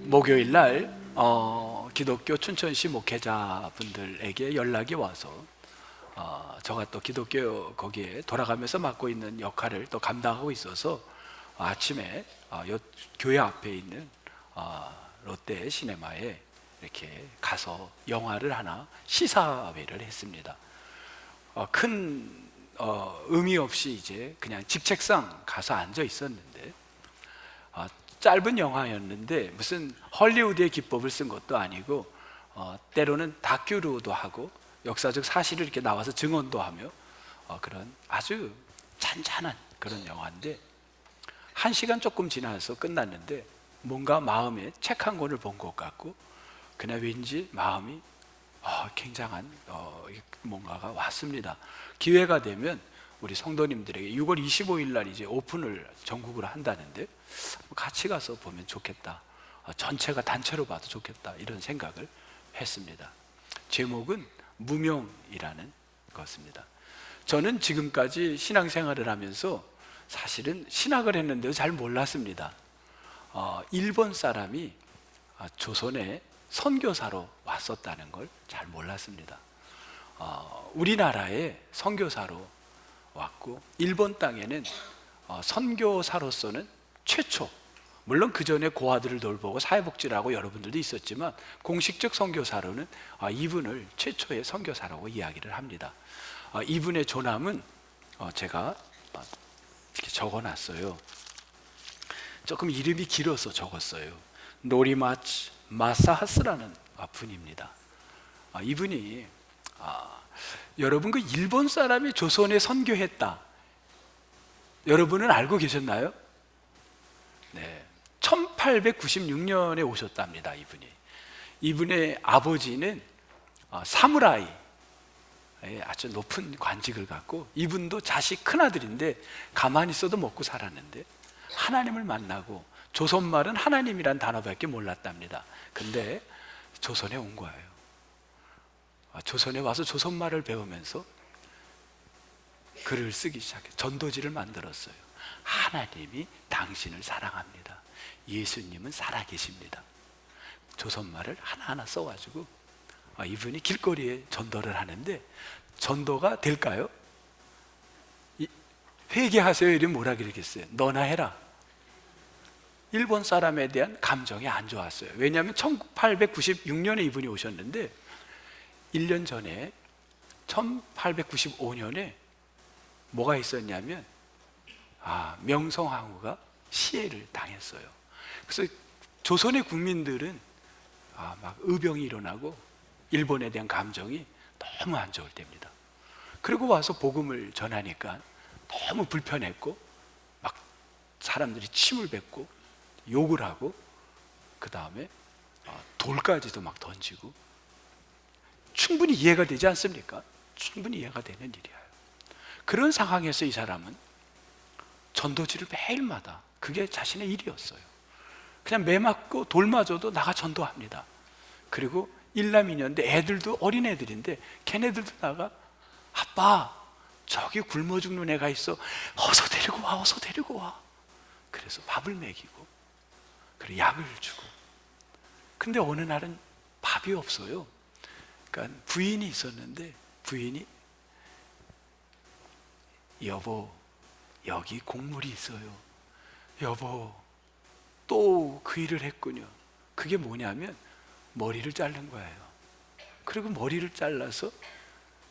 목요일 날 기독교 춘천시 목회자분들에게 연락이 와서 저가 또 기독교 거기에 돌아가면서 맡고 있는 역할을 또 감당하고 있어서 아침에 교회 앞에 있는 롯데 시네마에 이렇게 가서 영화를 하나 시사회를 했습니다. 큰 의미 없이 이제 그냥 직책상 가서 앉아 있었는데 짧은 영화였는데 무슨 헐리우드의 기법을 쓴 것도 아니고 때로는 다큐로도 하고 역사적 사실을 이렇게 나와서 증언도 하며 그런 아주 잔잔한 그런 영화인데 1시간 조금 지나서 끝났는데 뭔가 마음에 책 한 권을 본 것 같고 그냥 왠지 마음이 굉장한 뭔가가 왔습니다. 기회가 되면 우리 성도님들에게 6월 25일 날 이제 오픈을 전국으로 한다는데 같이 가서 보면 좋겠다. 전체가 단체로 봐도 좋겠다. 이런 생각을 했습니다. 제목은 무명이라는 것입니다. 저는 지금까지 신앙생활을 하면서 사실은 신학을 했는데도 잘 몰랐습니다. 일본 사람이 조선에 선교사로 왔었다는 걸 잘 몰랐습니다. 우리나라에 선교사로 왔고 일본 땅에는 선교사로서는 최초, 물론 그 전에 고아들을 돌보고 사회복지를 하고 여러분들도 있었지만 공식적 선교사로는 이분을 최초의 선교사라고 이야기를 합니다. 이분의 조남은 제가 이렇게 적어놨어요. 조금 이름이 길어서 적었어요. 노리마츠 마사하스라는 분입니다. 이분이 여러분 그 일본 사람이 조선에 선교했다, 여러분은 알고 계셨나요? 네, 1896년에 오셨답니다. 이분의 아버지는 사무라이 아주 높은 관직을 갖고 이분도 자식 큰아들인데 가만히 있어도 먹고 살았는데 하나님을 만나고 조선말은 하나님이란 단어밖에 몰랐답니다. 근데 조선에 온 거예요. 조선에 와서 조선말을 배우면서 글을 쓰기 시작해 전도지를 만들었어요. 하나님이 당신을 사랑합니다. 예수님은 살아계십니다. 조선말을 하나하나 써가지고 이분이 길거리에 전도를 하는데 전도가 될까요? 회개하세요 이러면 뭐라 그러겠어요? 너나 해라. 일본 사람에 대한 감정이 안 좋았어요. 왜냐하면 1896년에 이분이 오셨는데 1년 전에 1895년에 뭐가 있었냐면 명성황후가 시해를 당했어요. 그래서 조선의 국민들은 막 의병이 일어나고 일본에 대한 감정이 너무 안 좋을 때입니다. 그리고 와서 복음을 전하니까 너무 불편했고 막 사람들이 침을 뱉고 욕을 하고 그 다음에 돌까지도 막 던지고 충분히 이해가 되지 않습니까? 충분히 이해가 되는 일이에요. 그런 상황에서 이 사람은 전도지를 매일마다 그게 자신의 일이었어요. 그냥 매 맞고 돌 맞아도 나가 전도합니다. 그리고 일남이년인데 애들도 어린애들인데 걔네들도 나가 아빠 저기 굶어 죽는 애가 있어 어서 데리고 와 어서 데리고 와. 그래서 밥을 먹이고 그리고 약을 주고. 근데 어느 날은 밥이 없어요. 그러니까 부인이 있었는데 부인이 여보 여기 곡물이 있어요. 여보 또 그 일을 했군요. 그게 뭐냐면 머리를 자른 거예요. 그리고 머리를 잘라서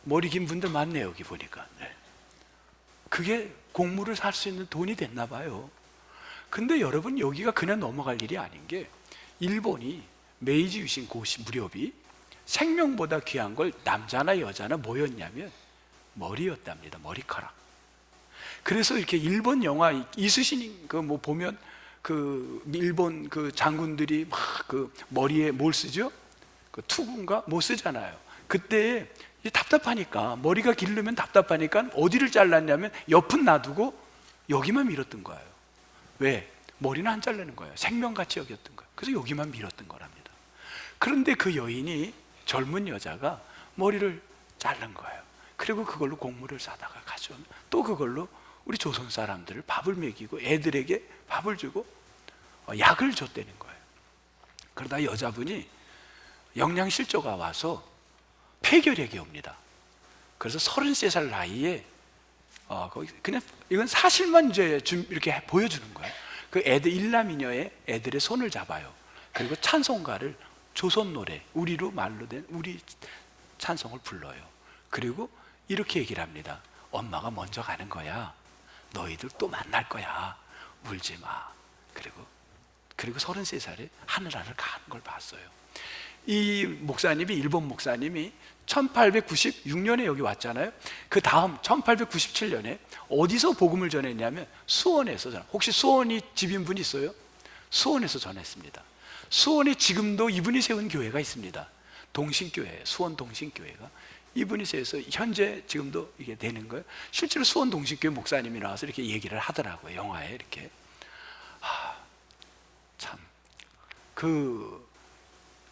머리 긴 분들 많네요 여기 보니까. 네. 그게 곡물을 살 수 있는 돈이 됐나 봐요. 근데 여러분 여기가 그냥 넘어갈 일이 아닌 게 일본이 메이지 유신 그 무렵이 생명보다 귀한 걸 남자나 여자나 뭐였냐면 머리였답니다. 머리카락. 그래서 이렇게 일본 영화 이순신 그 뭐 보면 그 일본 그 장군들이 막 그 머리에 뭘 쓰죠? 그 투구인가 뭐 쓰잖아요. 그때 답답하니까 머리가 기르면 답답하니까 어디를 잘랐냐면 옆은 놔두고 여기만 밀었던 거예요. 왜? 머리는 안 자르는 거예요. 생명같이 여겼던 거예요. 그래서 여기만 밀었던 거랍니다. 그런데 그 여인이 젊은 여자가 머리를 자른 거예요. 그리고 그걸로 곡물을 사다가 가져오면 또 그걸로 우리 조선 사람들을 밥을 먹이고 애들에게 밥을 주고 약을 줬다는 거예요. 그러다 여자분이 영양실조가 와서 폐결핵이 옵니다. 그래서 33살 나이에 그냥 이건 사실만 이제 이렇게 보여주는 거예요. 그 애들 일남이녀의 애들의 손을 잡아요. 그리고 찬송가를 조선 노래, 우리로 말로 된 우리 찬송을 불러요. 그리고 이렇게 얘기를 합니다. 엄마가 먼저 가는 거야. 너희들 또 만날 거야. 울지 마. 그리고 33살에 하늘나라를 가는 걸 봤어요. 이 목사님이, 일본 목사님이 1896년에 여기 왔잖아요. 그 다음 1897년에 어디서 복음을 전했냐면 수원에서 혹시 수원이 집인 분 있어요? 수원에서 전했습니다. 수원에 지금도 이분이 세운 교회가 있습니다. 동신교회, 수원 동신교회가 이분이 세워서 현재 지금도 이게 되는 거예요. 실제로 수원 동신교회 목사님이 나와서 이렇게 얘기를 하더라고요. 영화에 이렇게. 참,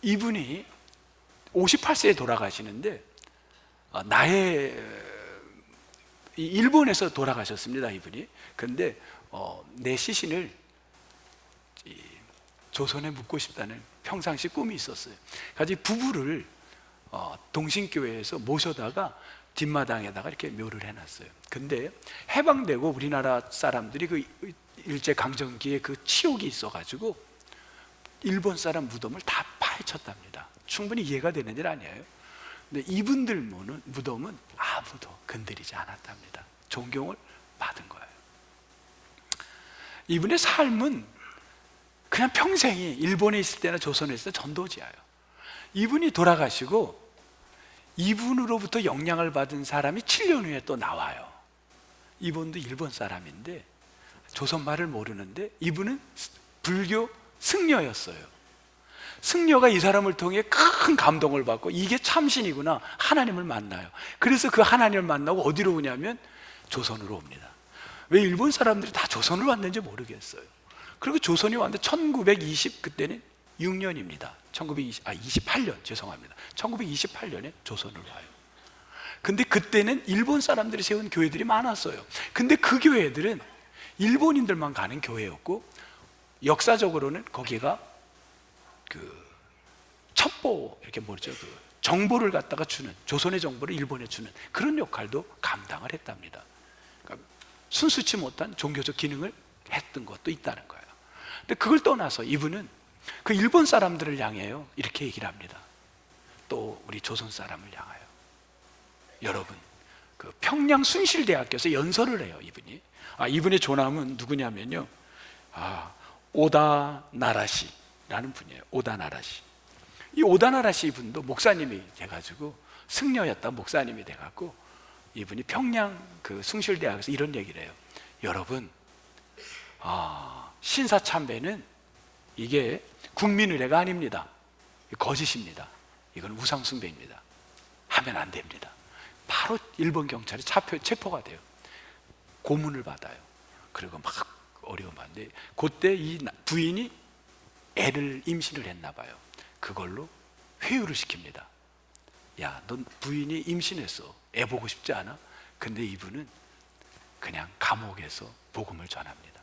이분이 58세에 돌아가시는데 일본에서 돌아가셨습니다. 이분이. 근데 내 시신을 조선에 묻고 싶다는 평상시 꿈이 있었어요. 그래서 부부를 동신교회에서 모셔다가 뒷마당에다가 이렇게 묘를 해놨어요. 근데 해방되고 우리나라 사람들이 그 일제강점기에 그 치욕이 있어가지고 일본 사람 무덤을 다 파헤쳤답니다. 충분히 이해가 되는 일 아니에요. 근데 이분들 무덤은 아무도 건드리지 않았답니다. 존경을 받은 거예요. 이분의 삶은 그냥 평생이 일본에 있을 때나 조선에 있을 때 전도지예요. 이분이 돌아가시고 이분으로부터 영향을 받은 사람이 7년 후에 또 나와요. 이분도 일본 사람인데 조선말을 모르는데 이분은 불교 승려였어요. 승려가 이 사람을 통해 큰 감동을 받고 이게 참신이구나, 하나님을 만나요. 그래서 그 하나님을 만나고 어디로 오냐면 조선으로 옵니다. 왜 일본 사람들이 다 조선으로 왔는지 모르겠어요. 그리고 조선이 왔는데 1920 그때는 6년입니다. 28년 죄송합니다. 1928년에 조선을 와요. 근데 그때는 일본 사람들이 세운 교회들이 많았어요. 근데 그 교회들은 일본인들만 가는 교회였고 역사적으로는 거기가 첩보 이렇게 정보를 갖다가 주는, 조선의 정보를 일본에 주는 그런 역할도 감당을 했답니다. 그러니까 순수치 못한 종교적 기능을 했던 것도 있다는 거예요. 근데 그걸 떠나서 이분은 그 일본 사람들을 향해요 이렇게 얘기를 합니다. 또 우리 조선 사람을 향하여, 여러분 그 평양 순실대학교에서 연설을 해요. 이분의 조남은 누구냐면요, 오다 나라시라는 분이에요. 오다 나라시. 이 오다 나라시 분도 목사님이 돼가지고 승려였다 목사님이 돼갖고 이분이 평양 그 숭실대학에서 이런 얘기를 해요. 여러분, 신사참배는 이게 국민의례가 아닙니다. 거짓입니다. 이건 우상숭배입니다. 하면 안 됩니다. 바로 일본 경찰이 체포가 돼요. 고문을 받아요. 그리고 막 어려움받는데 그때 이 부인이 애를 임신을 했나 봐요. 그걸로 회유를 시킵니다. 야, 넌 부인이 임신했어. 애 보고 싶지 않아? 근데 이분은 그냥 감옥에서 복음을 전합니다.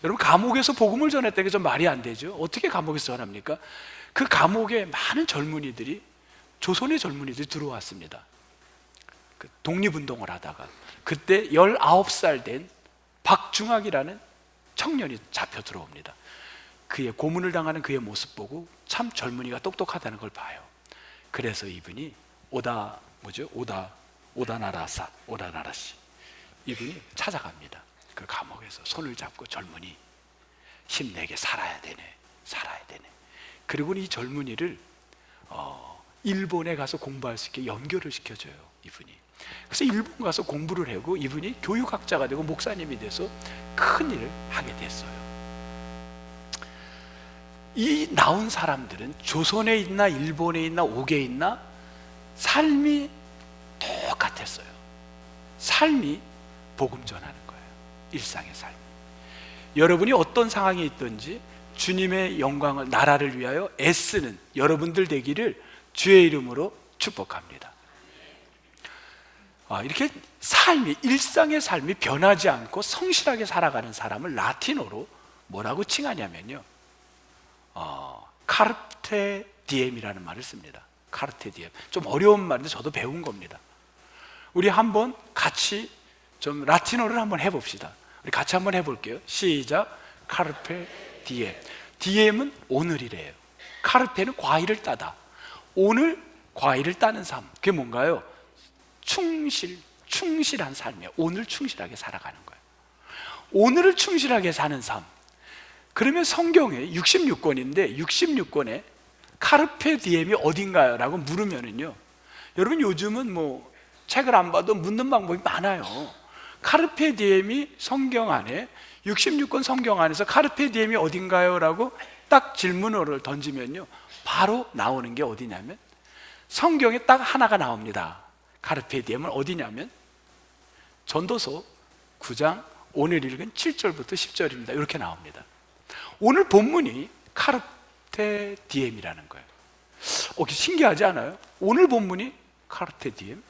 여러분, 감옥에서 복음을 전했다는 게 좀 말이 안 되죠? 어떻게 감옥에서 전합니까? 그 감옥에 많은 젊은이들이, 조선의 젊은이들이 들어왔습니다. 독립운동을 하다가 그때 19살 된 박중학이라는 청년이 잡혀 들어옵니다. 그의 고문을 당하는 그의 모습 보고 참 젊은이가 똑똑하다는 걸 봐요. 그래서 이분이 오다나라시 이분이 찾아갑니다. 그 감옥에서 손을 잡고, 젊은이 힘내게 살아야 되네. 그리고 이 젊은이를 일본에 가서 공부할 수 있게 연결을 시켜줘요. 이분이. 그래서 일본 가서 공부를 하고 이분이 교육학자가 되고 목사님이 돼서 큰 일을 하게 됐어요. 이 나온 사람들은 조선에 있나 일본에 있나 옥에 있나 삶이 똑같았어요. 삶이 복음 전하는 거예요. 일상의 삶. 여러분이 어떤 상황에 있든지 주님의 영광을, 나라를 위하여 애쓰는 여러분들 되기를 주의 이름으로 축복합니다. 이렇게 일상의 삶이 변하지 않고 성실하게 살아가는 사람을 라틴어로 뭐라고 칭하냐면요, 카르테 디엠이라는 말을 씁니다. 카르테 디엠. 좀 어려운 말인데 저도 배운 겁니다. 우리 한번 같이 좀 라틴어를 한번 해봅시다. 우리 같이 한번 해볼게요. 시작. 카르페 디엠. 디엠은 오늘이래요. 카르페는 과일을 따다. 오늘 과일을 따는 삶. 그게 뭔가요? 충실한 삶이에요. 오늘 충실하게 살아가는 거예요. 오늘을 충실하게 사는 삶. 그러면 성경에 66권인데 66권에 카르페 디엠이 어딘가요? 라고 물으면은요, 여러분 요즘은 뭐 책을 안 봐도 묻는 방법이 많아요. 카르페 디엠이 성경 안에 66권 성경 안에서 카르페 디엠이 어딘가요? 라고 딱 질문어를 던지면요, 바로 나오는 게 어디냐면 성경에 딱 하나가 나옵니다. 카르페 디엠은 어디냐면 전도서 9장 오늘 읽은 7절부터 10절입니다. 이렇게 나옵니다. 오늘 본문이 카르페 디엠이라는 거예요. 신기하지 않아요? 오늘 본문이 카르페 디엠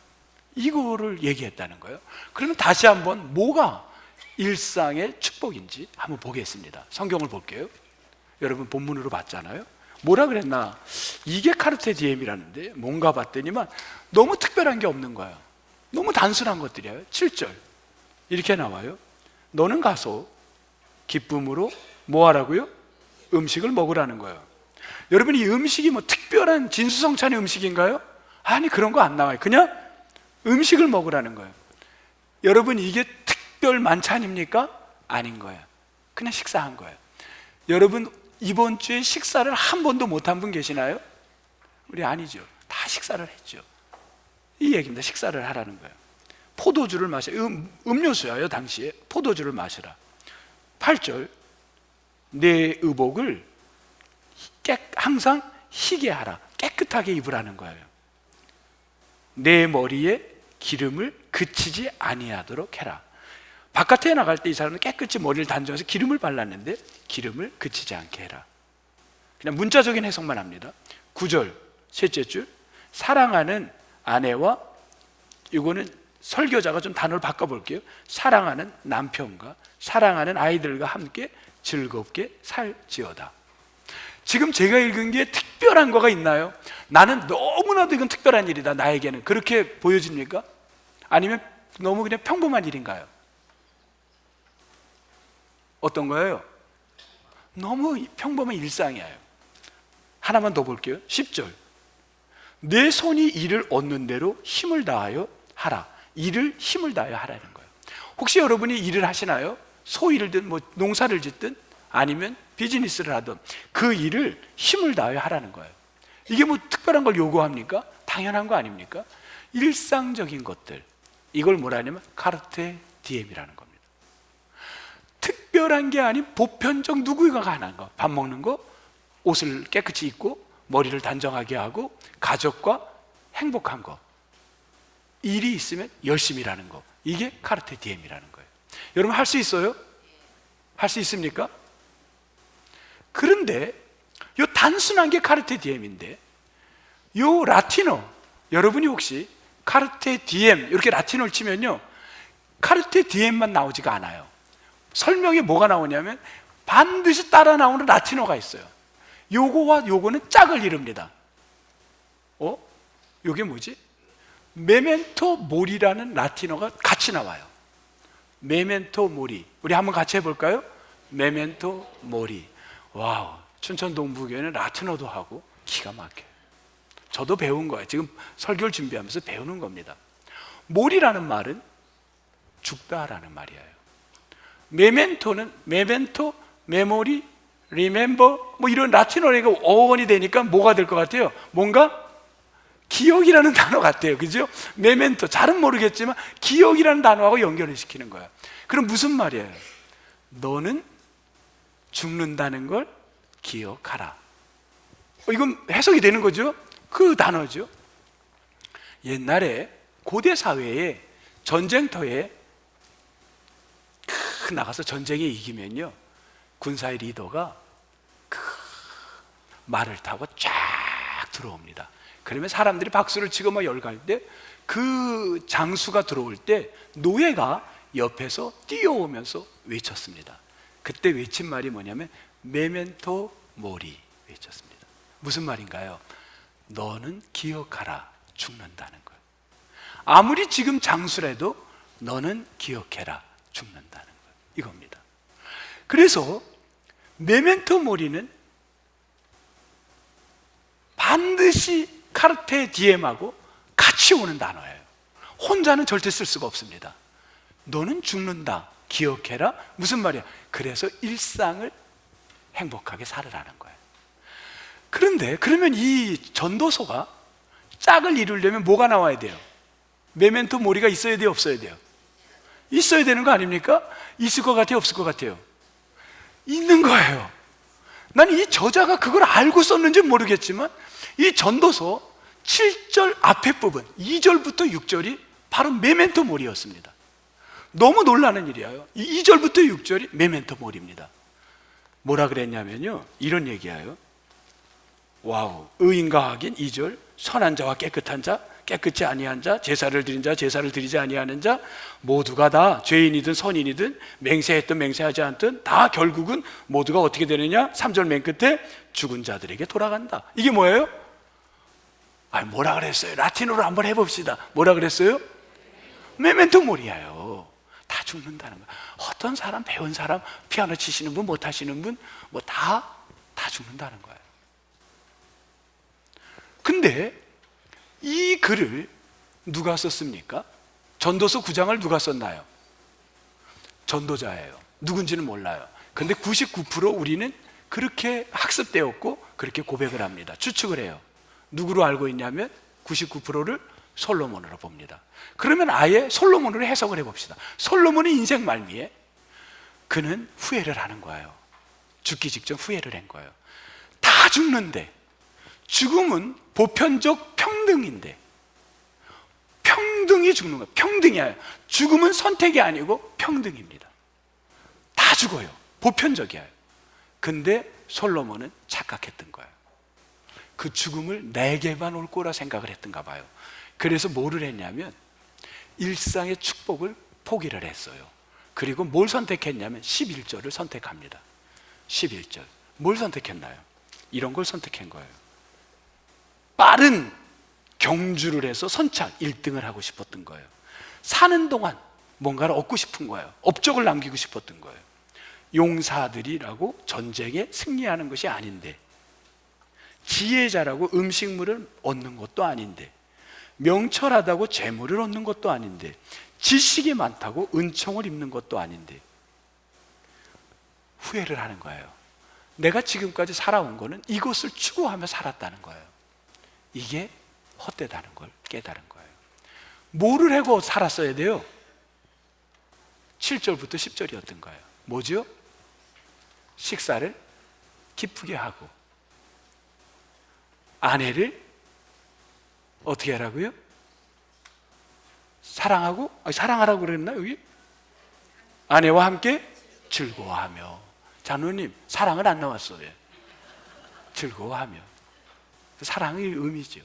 이거를 얘기했다는 거예요. 그러면 다시 한번 뭐가 일상의 축복인지 한번 보겠습니다. 성경을 볼게요. 여러분 본문으로 봤잖아요. 뭐라 그랬나? 이게 카르페 디엠이라는데 뭔가 봤더니만 너무 특별한 게 없는 거예요. 너무 단순한 것들이에요. 7절 이렇게 나와요. 너는 가서 기쁨으로 뭐 하라고요? 음식을 먹으라는 거예요. 여러분 이 음식이 뭐 특별한 진수성찬의 음식인가요? 아니, 그런 거 안 나와요. 그냥 음식을 먹으라는 거예요. 여러분 이게 특별 만찬입니까? 아닌 거예요. 그냥 식사한 거예요. 여러분 이번 주에 식사를 한 번도 못한 분 계시나요? 우리 아니죠. 다 식사를 했죠. 이 얘기입니다. 식사를 하라는 거예요. 포도주를 마셔. 음료수예요. 당시에 포도주를 마시라. 8절 내 의복을 항상 희게 하라. 깨끗하게 입으라는 거예요. 내 머리에 기름을 그치지 아니하도록 해라. 바깥에 나갈 때 이 사람은 깨끗이 머리를 단정해서 기름을 발랐는데 기름을 그치지 않게 해라. 그냥 문자적인 해석만 합니다. 9절 셋째 줄 사랑하는 아내와, 이거는 설교자가 좀 단어를 바꿔볼게요. 사랑하는 남편과 사랑하는 아이들과 함께 즐겁게 살지어다. 지금 제가 읽은 게 특별한 거가 있나요? 나는 너무나도 이건 특별한 일이다, 나에게는. 그렇게 보여집니까? 아니면 너무 그냥 평범한 일인가요? 어떤 거예요? 너무 평범한 일상이에요. 하나만 더 볼게요. 10절 내 손이 이를 얻는 대로 힘을 다하여 하라. 일을 힘을 다하여 하라는 거예요. 혹시 여러분이 일을 하시나요? 소일을 뭐 농사를 짓든 아니면 비즈니스를 하든 그 일을 힘을 다하여 하라는 거예요. 이게 뭐 특별한 걸 요구합니까? 당연한 거 아닙니까? 일상적인 것들, 이걸 뭐라 하냐면 카르페 디엠이라는 겁니다. 특별한 게 아닌 보편적 누구가 가능한 거. 밥 먹는 거, 옷을 깨끗이 입고 머리를 단정하게 하고 가족과 행복한 거, 일이 있으면 열심히 일하는 거, 이게 카르페 디엠이라는 거예요. 여러분 할 수 있어요? 할 수 있습니까? 그런데 요 단순한 게 카르페 디엠인데 요 라틴어, 여러분이 혹시 카르페 디엠 이렇게 라틴어를 치면요, 카르페 디엠만 나오지가 않아요. 설명에 뭐가 나오냐면 반드시 따라 나오는 라틴어가 있어요. 요거와 요거는 짝을 이룹니다. 요게 뭐지? 메멘토 모리라는 라틴어가 같이 나와요. 메멘토 모리. 우리 한번 같이 해볼까요? 메멘토 모리. 와우, 춘천 동부교회는 라틴어도 하고 기가 막혀요. 저도 배운 거예요. 지금 설교를 준비하면서 배우는 겁니다. 모리라는 말은 죽다라는 말이에요. 메멘토는 메멘토, 메모리, 리멤버 뭐 이런 라틴어가 어원이 되니까 뭐가 될 것 같아요? 뭔가 기억이라는 단어 같아요. 그죠? 메멘토, 잘은 모르겠지만 기억이라는 단어하고 연결을 시키는 거야. 그럼 무슨 말이에요? 너는 죽는다는 걸 기억하라. 이건 해석이 되는 거죠? 그 단어죠. 옛날에 고대 사회에 전쟁터에 나가서 전쟁에 이기면요, 군사의 리더가 말을 타고 쫙 들어옵니다. 그러면 사람들이 박수를 치고 막 열갈 때 그 장수가 들어올 때 노예가 옆에서 뛰어오면서 외쳤습니다. 그때 외친 말이 뭐냐면 메멘토 모리 외쳤습니다. 무슨 말인가요? 너는 기억하라, 죽는다는 거예요. 아무리 지금 장수라도 너는 기억해라, 죽는다는 거예요. 이겁니다. 그래서 메멘토 모리는 반드시 카르페 디엠하고 같이 오는 단어예요. 혼자는 절대 쓸 수가 없습니다. 너는 죽는다, 기억해라. 무슨 말이야? 그래서 일상을 행복하게 살으라는 거예요. 그런데 그러면 이 전도서가 짝을 이루려면 뭐가 나와야 돼요? 메멘토 모리가 있어야 돼요, 없어야 돼요? 있어야 되는 거 아닙니까? 있을 것 같아요, 없을 것 같아요? 있는 거예요. 나는 이 저자가 그걸 알고 썼는지 모르겠지만 이 전도서 7절 앞에 부분 2절부터 6절이 바로 메멘토 모리였습니다. 너무 놀라는 일이에요. 2절부터 6절이 메멘토 모리입니다. 뭐라 그랬냐면요, 이런 얘기예요. 와우, 의인과 악인 2절, 선한 자와 깨끗한 자, 깨끗지 아니한 자, 제사를 드린 자, 제사를 드리지 아니하는 자, 모두가 다 죄인이든 선인이든 맹세했든 맹세하지 않든 다 결국은 모두가 어떻게 되느냐? 3절 맨 끝에 죽은 자들에게 돌아간다. 이게 뭐예요? 뭐라 그랬어요? 라틴어로 한번 해봅시다. 뭐라 그랬어요? 메멘토 모리아요. 다 죽는다는 거예요. 어떤 사람, 배운 사람, 피아노 치시는 분, 못 하시는 분, 뭐 다 죽는다는 거예요. 근데 이 글을 누가 썼습니까? 전도서 9장을 누가 썼나요? 전도자예요. 누군지는 몰라요. 근데 99% 우리는 그렇게 학습되었고 그렇게 고백을 합니다. 추측을 해요. 누구로 알고 있냐면 99%를 솔로몬으로 봅니다. 그러면 아예 솔로몬으로 해석을 해봅시다. 솔로몬의 인생 말미에 그는 후회를 하는 거예요. 죽기 직전 후회를 한 거예요. 다 죽는데, 죽음은 보편적 평등인데 평등이 죽는 거예요. 평등이 아니에요. 죽음은 선택이 아니고 평등입니다. 다 죽어요. 보편적이에요. 근데 솔로몬은 착각했던 거예요. 그 죽음을 내게만 올 거라 생각을 했던가 봐요. 그래서 뭐를 했냐면 일상의 축복을 포기를 했어요. 그리고 뭘 선택했냐면 11절을 선택합니다. 11절. 뭘 선택했나요? 이런 걸 선택한 거예요. 빠른 경주를 해서 선착 1등을 하고 싶었던 거예요. 사는 동안 뭔가를 얻고 싶은 거예요. 업적을 남기고 싶었던 거예요. 용사들이라고 전쟁에 승리하는 것이 아닌데, 지혜자라고 음식물을 얻는 것도 아닌데, 명철하다고 재물을 얻는 것도 아닌데, 지식이 많다고 은총을 입는 것도 아닌데 후회를 하는 거예요. 내가 지금까지 살아온 거는 이것을 추구하며 살았다는 거예요. 이게 헛되다는 걸 깨달은 거예요. 뭐를 하고 살았어야 돼요? 7절부터 10절이었던 거예요. 뭐죠? 식사를 기쁘게 하고 아내를 어떻게 하라고요? 사랑하고? 사랑하라고 그랬나 여기? 아내와 함께 즐거워하며. 장로님, 사랑은 안 나왔어요. 즐거워하며. 사랑의 의미죠.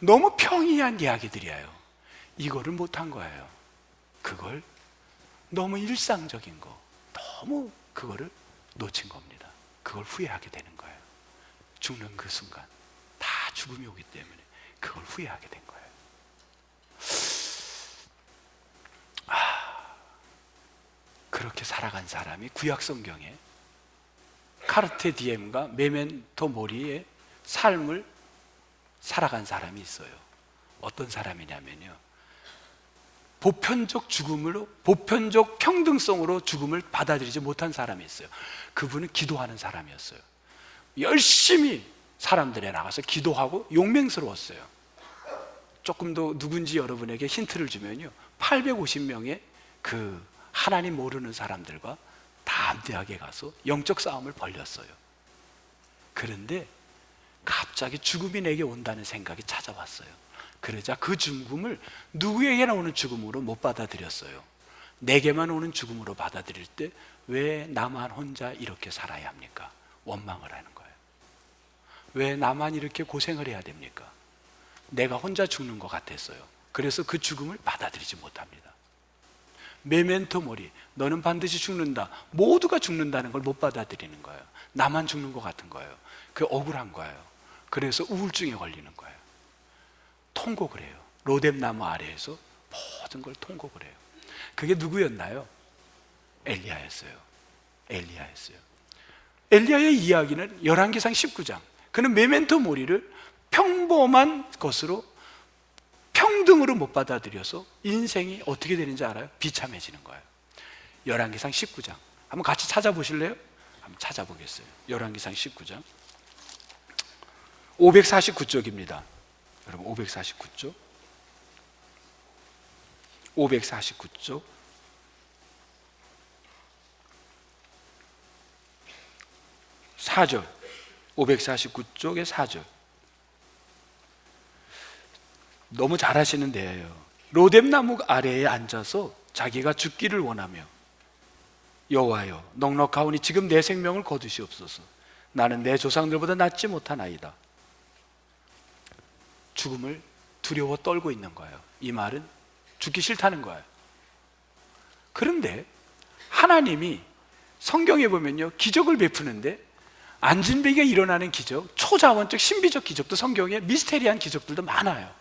너무 평이한 이야기들이에요. 이거를 못한 거예요. 그걸 너무 일상적인 거, 너무 그거를 놓친 겁니다. 그걸 후회하게 되는 거예요. 죽는 그 순간 다 죽음이 오기 때문에 그걸 후회하게 된 거예요. 그렇게 살아간 사람이 구약 성경에 카르테 디엠과 메멘토 모리의 삶을 살아간 사람이 있어요. 어떤 사람이냐면요, 보편적 죽음으로, 보편적 평등성으로 죽음을 받아들이지 못한 사람이 있어요. 그분은 기도하는 사람이었어요. 열심히 사람들에 나가서 기도하고 용맹스러웠어요. 조금 더 누군지 여러분에게 힌트를 주면요, 850명의 그 하나님 모르는 사람들과 담대하게 가서 영적 싸움을 벌였어요. 그런데 갑자기 죽음이 내게 온다는 생각이 찾아왔어요. 그러자 그 죽음을 누구에게나 오는 죽음으로 못 받아들였어요. 내게만 오는 죽음으로 받아들일 때 왜 나만 혼자 이렇게 살아야 합니까? 원망을 하는 거예요. 왜 나만 이렇게 고생을 해야 됩니까? 내가 혼자 죽는 것 같았어요. 그래서 그 죽음을 받아들이지 못합니다. 메멘토 모리, 너는 반드시 죽는다. 모두가 죽는다는 걸 못 받아들이는 거예요. 나만 죽는 것 같은 거예요. 그 억울한 거예요. 그래서 우울증에 걸리는 거예요. 통곡을 해요. 로뎀나무 아래에서 모든 걸 통곡을 해요. 그게 누구였나요? 엘리야였어요. 엘리야였어요. 엘리야의 이야기는 열왕기상 19장. 그는 메멘토 모리를 평범한 것으로 평등으로 못 받아들여서 인생이 어떻게 되는지 알아요? 비참해지는 거예요. 열왕기상 19장 한번 같이 찾아보실래요? 한번 찾아보겠어요. 열왕기상 19장 549쪽입니다. 여러분 549쪽 549쪽 4절 549쪽의 4절 너무 잘하시는 데예요. 로뎀나무 아래에 앉아서 자기가 죽기를 원하며 여호와여 넉넉하오니 지금 내 생명을 거두시옵소서. 나는 내 조상들보다 낫지 못한 아이다. 죽음을 두려워 떨고 있는 거예요. 이 말은 죽기 싫다는 거예요. 그런데 하나님이 성경에 보면요 기적을 베푸는데 안진뱅이가 일어나는 기적, 초자원적 신비적 기적도 성경에 미스테리한 기적들도 많아요.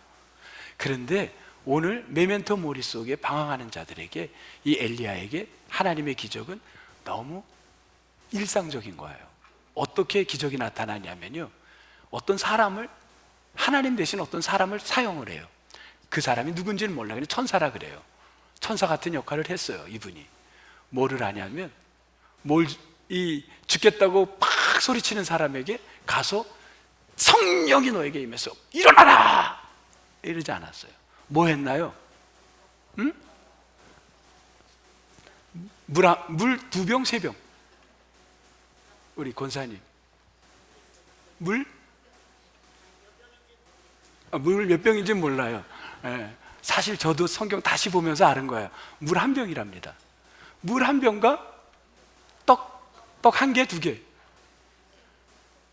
그런데 오늘 메멘토 모리 속에 방황하는 자들에게 이 엘리야에게 하나님의 기적은 너무 일상적인 거예요. 어떻게 기적이 나타나냐면요 어떤 사람을 하나님 대신 어떤 사람을 사용을 해요. 그 사람이 누군지는 몰라요. 그냥 천사라 그래요. 천사 같은 역할을 했어요. 이분이 뭐를 하냐면 죽겠다고 팍 소리치는 사람에게 가서 성령이 너에게 임해서 일어나라 이러지 않았어요. 뭐 했나요? 응? 물 2병 3병. 우리 권사님 물 몇 병인지 몰라요. 예. 사실 저도 성경 다시 보면서 아는 거예요. 물 1병이랍니다. 물 1병과 떡 1개, 2개.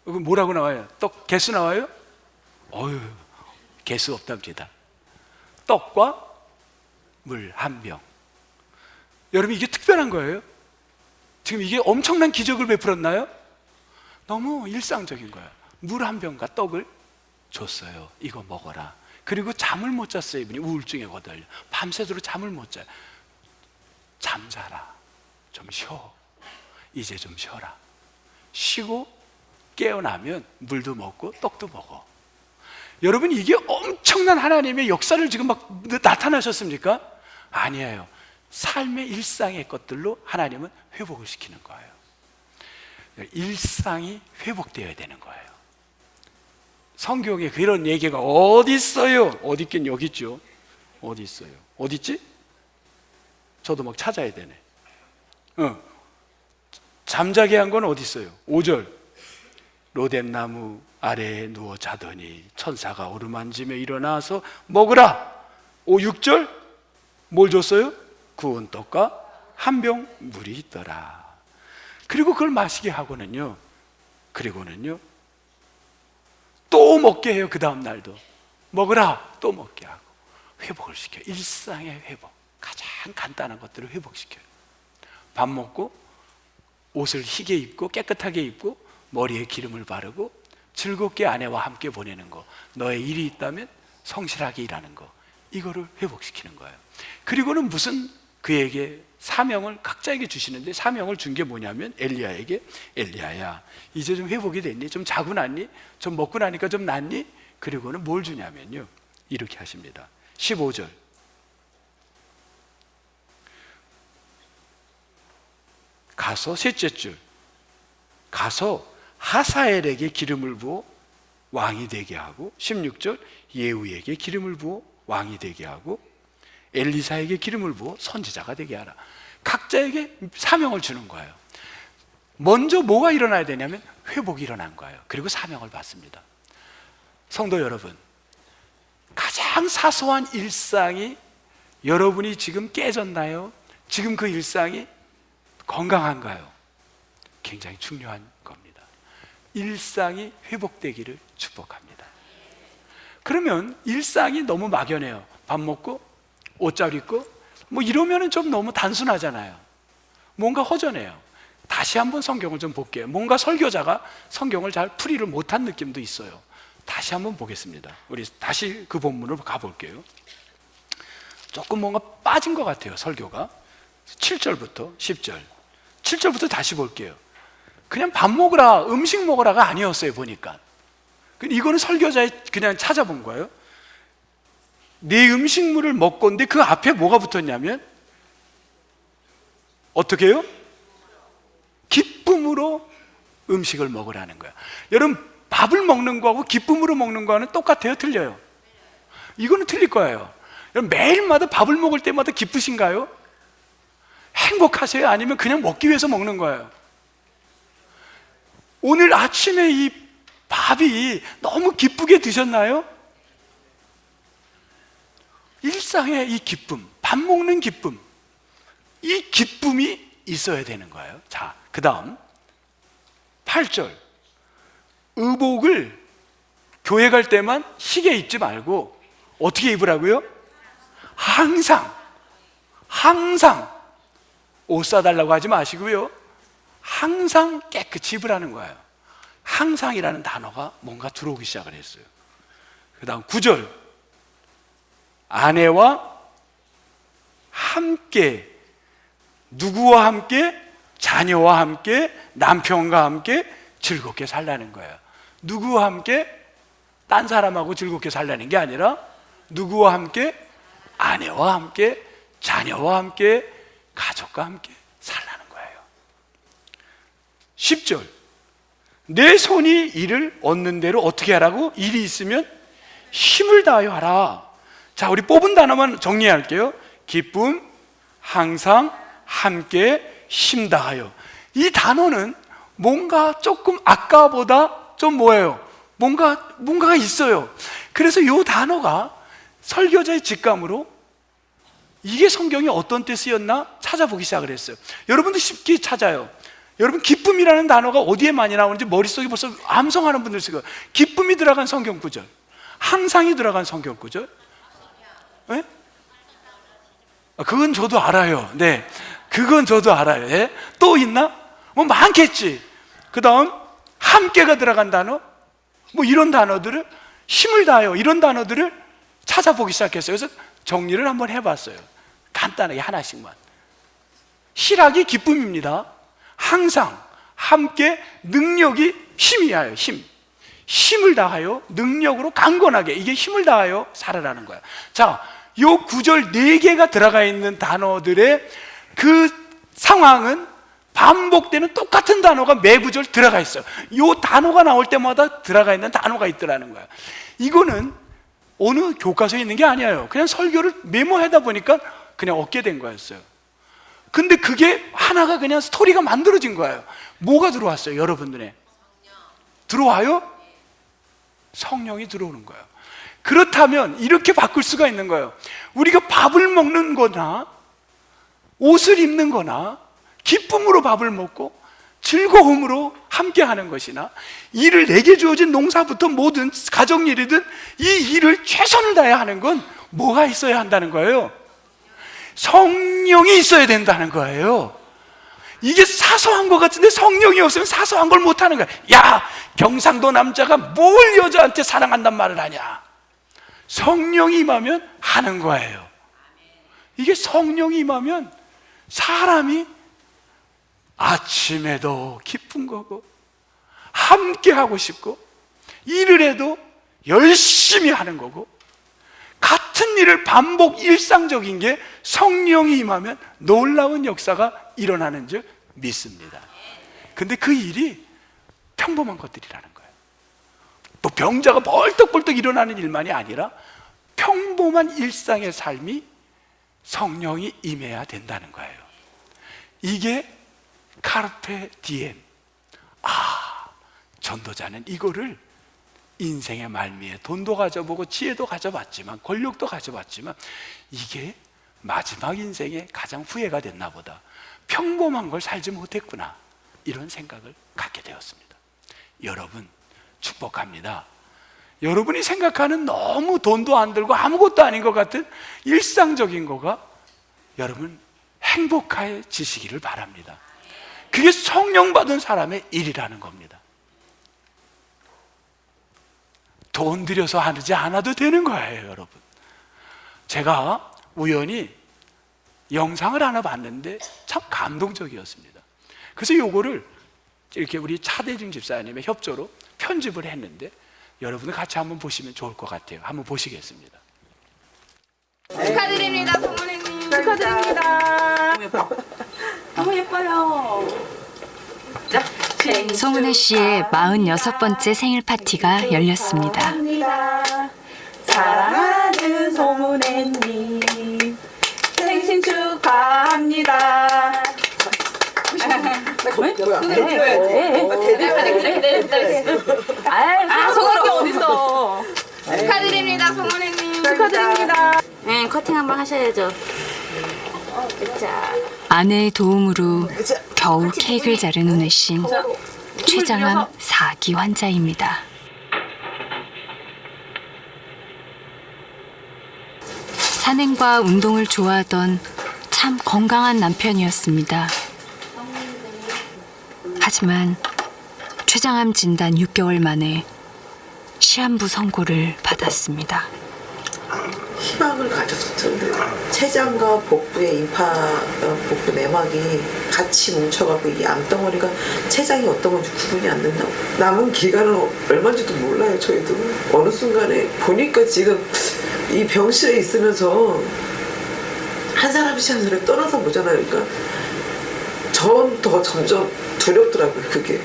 뭐라고 나와요? 떡 개수 나와요? 어휴, 개수 없답니다. 떡과 물 1병. 여러분 이게 특별한 거예요? 지금 이게 엄청난 기적을 베풀었나요? 너무 일상적인 거예요. 물 1병과 떡을 줬어요. 이거 먹어라. 그리고 잠을 못 잤어요. 이분이 우울증에 거달려 밤새도록 잠을 못 자요. 잠자라. 좀 쉬어. 이제 좀 쉬어라. 쉬고 깨어나면 물도 먹고 떡도 먹어. 여러분 이게 엄청난 하나님의 역사를 지금 막 나타나셨습니까? 아니에요. 삶의 일상의 것들로 하나님은 회복을 시키는 거예요. 일상이 회복되어야 되는 거예요. 성경에 그런 얘기가 어디 있어요? 어디 있긴 여기 있죠. 어디 있어요? 어디 있지? 저도 막 찾아야 되네. 잠자게 한 건 어디 있어요? 5절 로뎀나무 아래에 누워 자더니 천사가 어루만지며 일어나서 먹으라. 6절 뭘 줬어요? 구운 떡과 1병 물이 있더라. 그리고 그걸 마시게 하고는요 또 먹게 해요. 그 다음 날도 먹으라. 또 먹게 하고 회복을 시켜요. 일상의 회복, 가장 간단한 것들을 회복시켜요. 밥 먹고 옷을 희게 입고 깨끗하게 입고 머리에 기름을 바르고 즐겁게 아내와 함께 보내는 거, 너의 일이 있다면 성실하게 일하는 거, 이거를 회복시키는 거예요. 그리고는 무슨 그에게 사명을 각자에게 주시는데, 사명을 준 게 뭐냐면 엘리야에게, 엘리야야 이제 좀 회복이 됐니? 좀 자고 났니? 좀 먹고 나니까 좀 낫니? 그리고는 뭘 주냐면요 이렇게 하십니다. 15절 가서 셋째 줄 가서 하사엘에게 기름을 부어 왕이 되게 하고, 16절 예후에게 기름을 부어 왕이 되게 하고, 엘리사에게 기름을 부어 선지자가 되게 하라. 각자에게 사명을 주는 거예요. 먼저 뭐가 일어나야 되냐면 회복이 일어난 거예요. 그리고 사명을 받습니다. 성도 여러분, 가장 사소한 일상이 여러분이 지금 깨졌나요? 지금 그 일상이 건강한가요? 굉장히 중요한 겁니다. 일상이 회복되기를 축복합니다. 그러면 일상이 너무 막연해요. 밥 먹고 옷 잘 입고 뭐 이러면은 좀 너무 단순하잖아요. 뭔가 허전해요. 다시 한번 성경을 좀 볼게요. 뭔가 설교자가 성경을 잘 풀이를 못한 느낌도 있어요. 다시 한번 보겠습니다. 우리 다시 그 본문으로 가볼게요. 조금 뭔가 빠진 것 같아요, 설교가. 7절부터 10절. 7절부터 다시 볼게요. 그냥 밥 먹으라, 음식 먹으라가 아니었어요, 보니까. 이거는 설교자에 그냥 찾아본 거예요. 내 음식물을 먹건데 그 앞에 뭐가 붙었냐면 어떻게 해요? 기쁨으로 음식을 먹으라는 거야. 여러분, 밥을 먹는 거하고 기쁨으로 먹는 거는 똑같아요? 틀려요? 이거는 틀릴 거예요. 여러분, 매일마다 밥을 먹을 때마다 기쁘신가요? 행복하세요? 아니면 그냥 먹기 위해서 먹는 거예요? 오늘 아침에 이 밥이 너무 기쁘게 드셨나요? 일상의 이 기쁨, 밥 먹는 기쁨, 이 기쁨이 있어야 되는 거예요. 자, 그 다음 8절. 의복을 교회 갈 때만 시계 입지 말고 어떻게 입으라고요? 항상 옷 사달라고 하지 마시고요, 항상 깨끗이 입으라는 거예요. 항상이라는 단어가 뭔가 들어오기 시작을 했어요. 그 다음 9절. 아내와 함께, 누구와 함께? 자녀와 함께, 남편과 함께 즐겁게 살라는 거예요. 누구와 함께? 딴 사람하고 즐겁게 살라는 게 아니라 누구와 함께? 아내와 함께, 자녀와 함께, 가족과 함께 살라는 거예요. 10절. 내 손이 이를 얻는 대로 어떻게 하라고? 일이 있으면 힘을 다하여 하라. 자, 우리 뽑은 단어만 정리할게요. 기쁨, 항상, 함께, 힘 다하여. 이 단어는 뭔가 조금 아까보다 좀 뭐예요? 뭔가가 있어요. 그래서 이 단어가 설교자의 직감으로 이게 성경이 어떤 때 쓰였나 찾아보기 시작을 했어요. 여러분도 쉽게 찾아요. 여러분, 기쁨이라는 단어가 어디에 많이 나오는지 머릿속에 벌써 암송하는 분들 있어요. 기쁨이 들어간 성경 구절, 항상이 들어간 성경 구절. 네? 그건 저도 알아요. 네, 그건 저도 알아요. 네? 또 있나? 뭐 많겠지. 그 다음 함께가 들어간 단어, 뭐 이런 단어들을, 힘을 다하여, 이런 단어들을 찾아보기 시작했어요. 그래서 정리를 한번 해봤어요. 간단하게 하나씩만. 희락이 기쁨입니다. 항상, 함께, 능력이 힘이에요. 힘을 다하여, 능력으로 강건하게, 이게 힘을 다하여 살아라는 거야. 자, 요 구절 4개가 들어가 있는 단어들의 그 상황은 반복되는 똑같은 단어가 매 구절 들어가 있어요. 요 단어가 나올 때마다 들어가 있는 단어가 있더라는 거야. 이거는 어느 교과서에 있는 게 아니에요. 그냥 설교를 메모하다 보니까 그냥 얻게 된 거였어요. 근데 그게 하나가 그냥 스토리가 만들어진 거예요. 뭐가 들어왔어요? 여러분 눈에 들어와요? 성령이 들어오는 거예요. 그렇다면 이렇게 바꿀 수가 있는 거예요. 우리가 밥을 먹는 거나 옷을 입는 거나 기쁨으로 밥을 먹고 즐거움으로 함께 하는 것이나 일을 내게 주어진 농사부터 모든 가정일이든 이 일을 최선을 다해야 하는 건 뭐가 있어야 한다는 거예요? 성령이 있어야 된다는 거예요. 이게 사소한 것 같은데 성령이 없으면 사소한 걸 못하는 거야. 야, 경상도 남자가 뭘 여자한테 사랑한단 말을 하냐. 성령이 임하면 하는 거예요. 이게 성령이 임하면 사람이 아침에도 기쁜 거고, 함께 하고 싶고, 일을 해도 열심히 하는 거고, 같은 일을 반복 일상적인 게 성령이 임하면 놀라운 역사가 일어나는 줄 믿습니다. 근데 그 일이 평범한 것들이라는 거예요. 또 병자가 벌떡벌떡 일어나는 일만이 아니라 평범한 일상의 삶이 성령이 임해야 된다는 거예요. 이게 카르페 디엠. 전도자는 이거를 인생의 말미에 돈도 가져보고 지혜도 가져봤지만, 권력도 가져봤지만, 이게 마지막 인생에 가장 후회가 됐나 보다. 평범한 걸 살지 못했구나, 이런 생각을 갖게 되었습니다. 여러분, 축복합니다. 여러분이 생각하는 너무 돈도 안 들고 아무것도 아닌 것 같은 일상적인 거가 여러분 행복해지시기를 바랍니다. 그게 성령 받은 사람의 일이라는 겁니다. 돈 들여서 하지 않아도 되는 거예요, 여러분. 제가 우연히 영상을 하나 봤는데 참 감동적이었습니다. 그래서 요거를 이렇게 우리 차대중 집사님의 협조로 편집을 했는데 여러분들 같이 한번 보시면 좋을 것 같아요. 한번 보시겠습니다. 축하드립니다, 부모님. 축하드립니다. 너무 예뻐요. 송은혜 씨의 46번째 생일 파티가 열렸습니다. 축하합니다. 사랑하는 송은혜님 생신 축하합니다. 아, 소원이 어딨어. 축하드립니다, 부모님. 축하드립니다. 네, 커팅 한번 하셔야죠. 자, 아내의 도움으로 겨우 케이크를 자른 은혜 씨는 췌장암 4기 환자입니다. 산행과 운동을 좋아하던 참 건강한 남편이었습니다. 하지만 췌장암 진단 6개월 만에 시한부 선고를 받았습니다. 희망을 가졌었는데 췌장과 복부의 복부 내막이 같이 뭉쳐가고 이 암덩어리가 췌장이 어떤 건지 구분이 안 된다고. 남은 기간은 얼마인지도 몰라요. 저희도 어느 순간에 보니까 지금 이 병실에 있으면서 한 사람씩 한 사람이 떠나서 보잖아요. 그러니까 전 더 점점 두렵더라고요. 그게.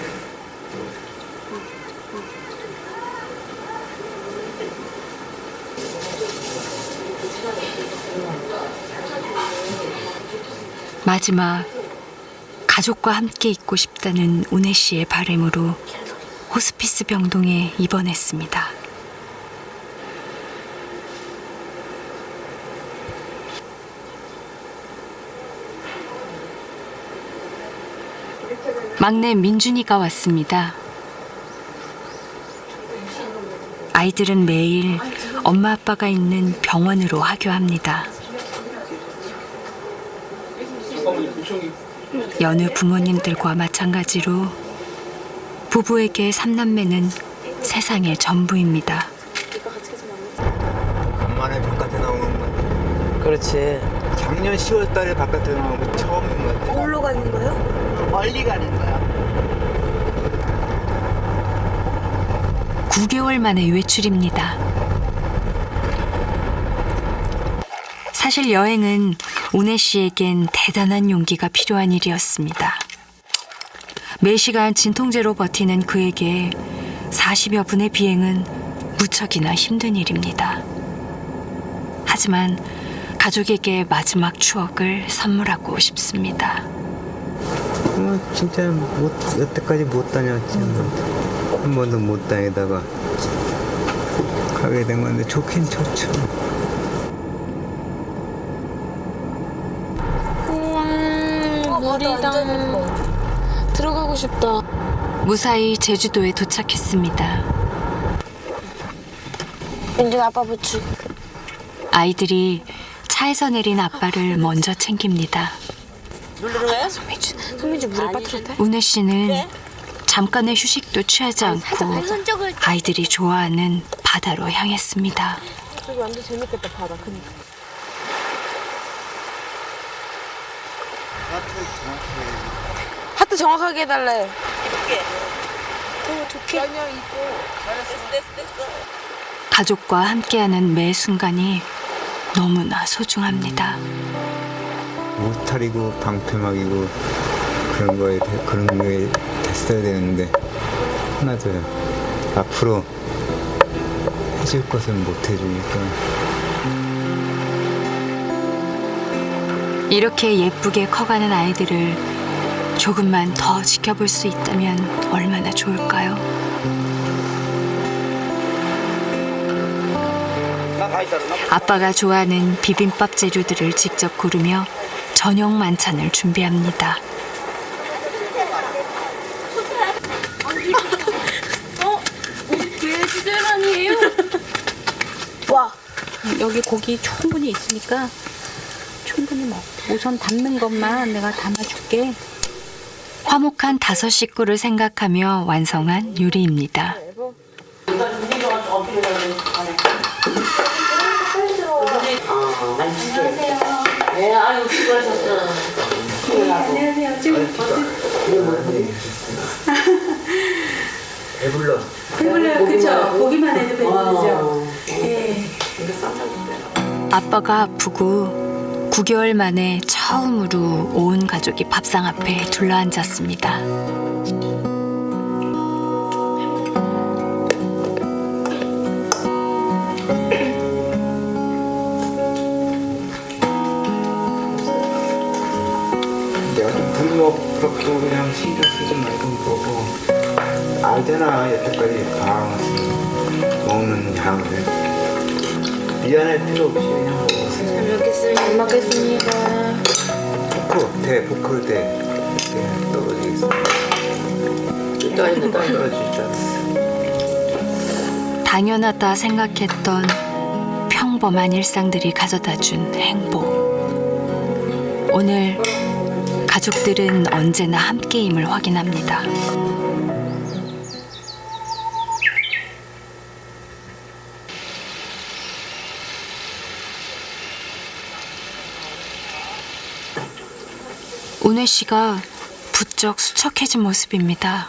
마지막 가족과 함께 있고 싶다는 은혜 씨의 바람으로 호스피스 병동에 입원했습니다. 막내 민준이가 왔습니다. 아이들은 매일 엄마 아빠가 있는 병원으로 하교합니다. 여느 부모님들과 마찬가지로 부부에게 3남매는 세상의 전부입니다. 간만에 바깥에 나오는 거. 그렇지. 작년 10월 달에 바깥에 나온 거 처음인 것 같아. 뭘로 가는 거요? 멀리 가는 거야. 9개월 만에 외출입니다. 사실 여행은 은혜 씨에겐 대단한 용기가 필요한 일이었습니다. 매시간 진통제로 버티는 그에게 40여 분의 비행은 무척이나 힘든 일입니다. 하지만 가족에게 마지막 추억을 선물하고 싶습니다. 진짜 여태까지 못 다녔지. 한 번도 못 다니다가 가게 된 건데 좋긴 좋죠. 물이다. 들어가고 싶다. 무사히 제주도에 도착했습니다. 민준 아빠 부추. 아이들이 차에서 내린 아빠를 먼저 챙깁니다. 송민준 물에 빠뜨려도 돼? 은혜 씨는 잠깐의 휴식도 취하지 않고 아이들이 좋아하는 바다로 향했습니다. 저기 완전 재밌겠다, 바다. 그니까. 하트 정확하게 해달래. 가족과 함께하는 매 순간이 너무나 소중합니다. 울타리고 방패막이고 그런 게 됐어야 되는데 하나도요. 앞으로 해줄 것은 못 해주니까. 이렇게 예쁘게 커가는 아이들을 조금만 더 지켜볼 수 있다면 얼마나 좋을까요? 아빠가 좋아하는 비빔밥 재료들을 직접 고르며 저녁 만찬을 준비합니다. 돼지계란이에요? 와, 여기 고기 충분히 있으니까 충분히 먹고 우선 담는 것만 내가 담아줄게. 화목한 5 식구를 생각하며 완성한 요리입니다. 네, 아유, 수고하셨어. 안녕하세요. 지금 배불러요. 그쵸? 보기만 해도 배부르죠. 예. 아빠가 아프고 9개월 만에 처음으로 온 가족이 밥상 앞에 둘러앉았습니다. 내가 좀 부끄럽게 그냥 신경 쓰지 말고 보고 알잖아. 여태까지 방황했으면 먹는 양을 미안할 필요 없이 그냥 먹어. 잘 먹겠습니다. 포크 대 떨어지겠어. 떨어질 줄 알았어. 당연하다 생각했던 평범한 일상들이 가져다준 행복. 오늘 가족들은 언제나 함께임을 확인합니다. 운혜 씨가 부쩍 수척해진 모습입니다.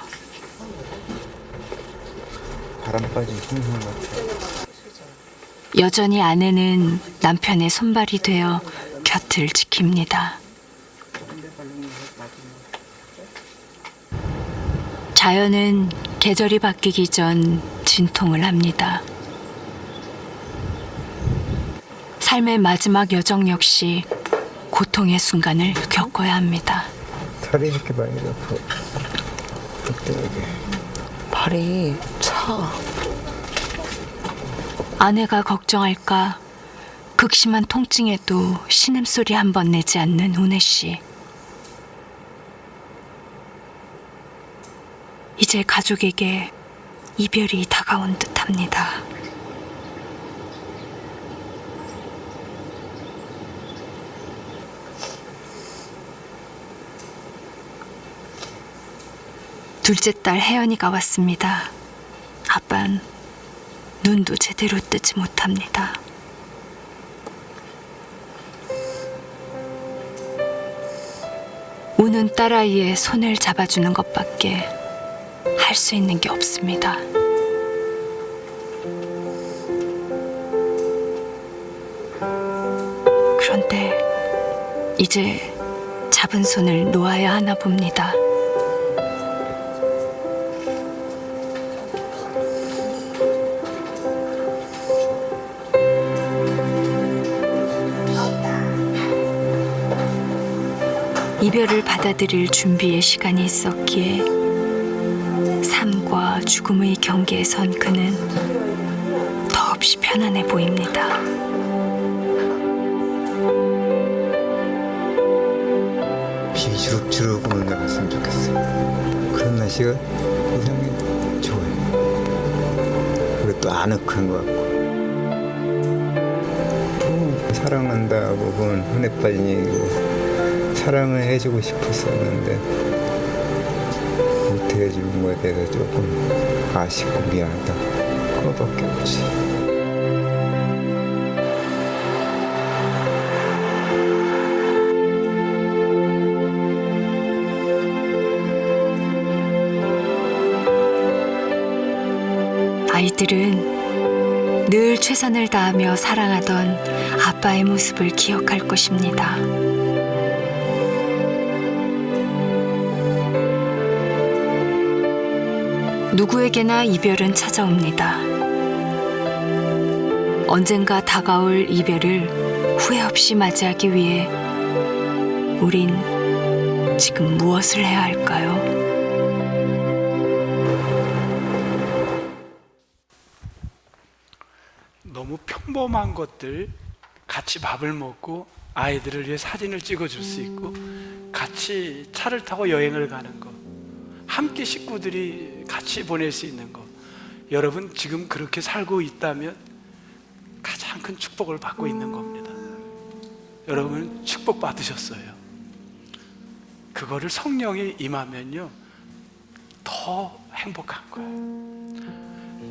바람 빠진 풍선 같아. 여전히 아내는 남편의 손발이 되어 곁을 지킵니다. 자연은 계절이 바뀌기 전 진통을 합니다. 삶의 마지막 여정 역시 고통의 순간을 겪어야 합니다. 살이 이렇게 많이 아파. 어떡하게. 발이 차. 아내가 걱정할까 극심한 통증에도 신음소리 한 번 내지 않는 운혜 씨. 이제 가족에게 이별이 다가온 듯합니다. 둘째 딸 혜연이가 왔습니다. 아빤 눈도 제대로 뜨지 못합니다. 우는 딸아이의 손을 잡아주는 것밖에 할 수 있는 게 없습니다. 그런데 이제 잡은 손을 놓아야 하나 봅니다. 이별을 받아들일 준비의 시간이 있었기에 삶과 죽음의 경계에 선 그는 더없이 편안해 보입니다. 비 주룩주룩 오는 날 갔으면 좋겠어. 그런 날씨가 이상하게 좋아요. 그리고 또 아늑한 것 같고. 사랑한다고 그건 흔해 빠진 얘기고 사랑을 해주고 싶었었는데 못 해준 거에 대해서 조금 아쉽고 미안하다. 그거밖에 없지. 아이들은 늘 최선을 다하며 사랑하던 아빠의 모습을 기억할 것입니다. 누구에게나 이별은 찾아옵니다. 언젠가 다가올 이별을 후회 없이 맞이하기 위해 우린 지금 무엇을 해야 할까요? 너무 평범한 것들, 같이 밥을 먹고 아이들을 위해 사진을 찍어줄 수 있고 같이 차를 타고 여행을 가는 거, 함께 식구들이 같이 보낼 수 있는 거, 여러분 지금 그렇게 살고 있다면 가장 큰 축복을 받고 있는 겁니다. 여러분 축복 받으셨어요. 그거를 성령이 임하면요 더 행복한 거예요.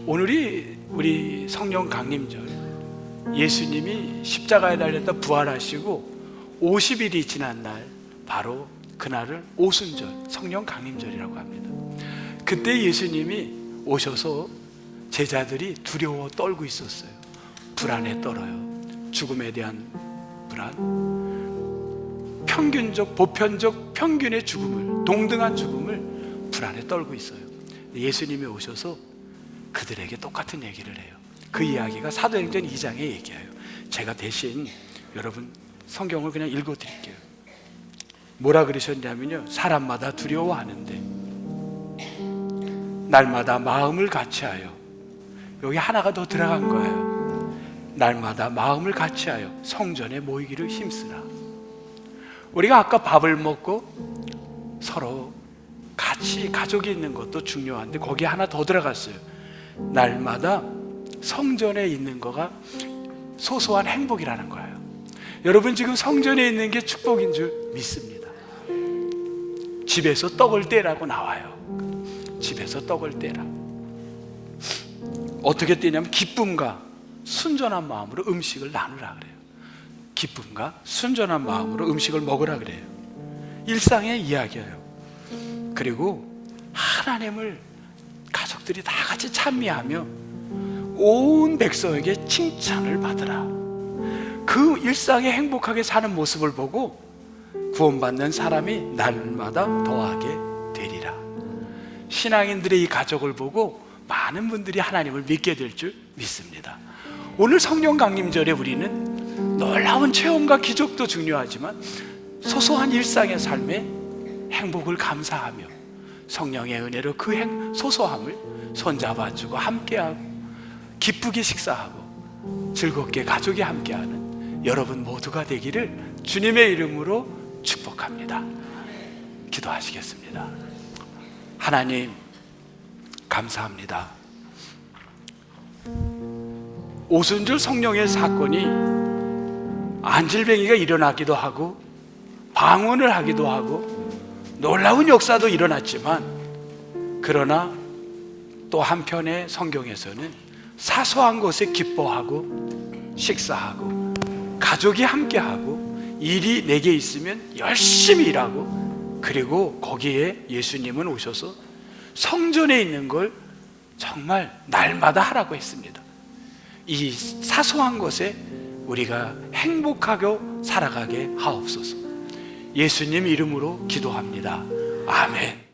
오늘이 우리 성령 강림절, 예수님이 십자가에 달렸다 부활하시고 50일이 지난 날, 바로 그날을 오순절, 성령 강림절이라고 합니다. 그때 예수님이 오셔서 제자들이 두려워 떨고 있었어요. 불안에 떨어요. 죽음에 대한 불안, 평균적, 보편적 평균의 죽음을, 동등한 죽음을 불안에 떨고 있어요. 예수님이 오셔서 그들에게 똑같은 얘기를 해요. 그 이야기가 사도행전 2장에 얘기해요. 제가 대신 여러분 성경을 그냥 읽어드릴게요. 뭐라 그러셨냐면요, 사람마다 두려워하는데 날마다 마음을 같이하여, 여기 하나가 더 들어간 거예요. 날마다 마음을 같이하여 성전에 모이기를 힘쓰라. 우리가 아까 밥을 먹고 서로 같이 가족이 있는 것도 중요한데 거기에 하나 더 들어갔어요. 날마다 성전에 있는 거가 소소한 행복이라는 거예요. 여러분 지금 성전에 있는 게 축복인 줄 믿습니다. 집에서 떡을 떼라고 나와요. 집에서 떡을 떼라. 어떻게 떼냐면 기쁨과 순전한 마음으로 음식을 나누라 그래요. 기쁨과 순전한 마음으로 음식을 먹으라 그래요. 일상의 이야기예요. 그리고 하나님을 가족들이 다 같이 찬미하며 온 백성에게 칭찬을 받으라. 그 일상에 행복하게 사는 모습을 보고 구원받는 사람이 날마다 더하게 되리라. 신앙인들의 이 가족을 보고 많은 분들이 하나님을 믿게 될 줄 믿습니다. 오늘 성령 강림절에 우리는 놀라운 체험과 기적도 중요하지만 소소한 일상의 삶에 행복을 감사하며 성령의 은혜로 그 소소함을 손잡아주고 함께하고 기쁘게 식사하고 즐겁게 가족이 함께하는 여러분 모두가 되기를 주님의 이름으로 축복합니다. 기도하시겠습니다. 하나님 감사합니다. 오순절 성령의 사건이 안질뱅이가 일어나기도 하고 방언을 하기도 하고 놀라운 역사도 일어났지만, 그러나 또 한편의 성경에서는 사소한 것에 기뻐하고 식사하고 가족이 함께하고 일이 내게 있으면 열심히 일하고, 그리고 거기에 예수님은 오셔서 성전에 있는 걸 정말 날마다 하라고 했습니다. 이 사소한 것에 우리가 행복하게 살아가게 하옵소서. 예수님 이름으로 기도합니다. 아멘.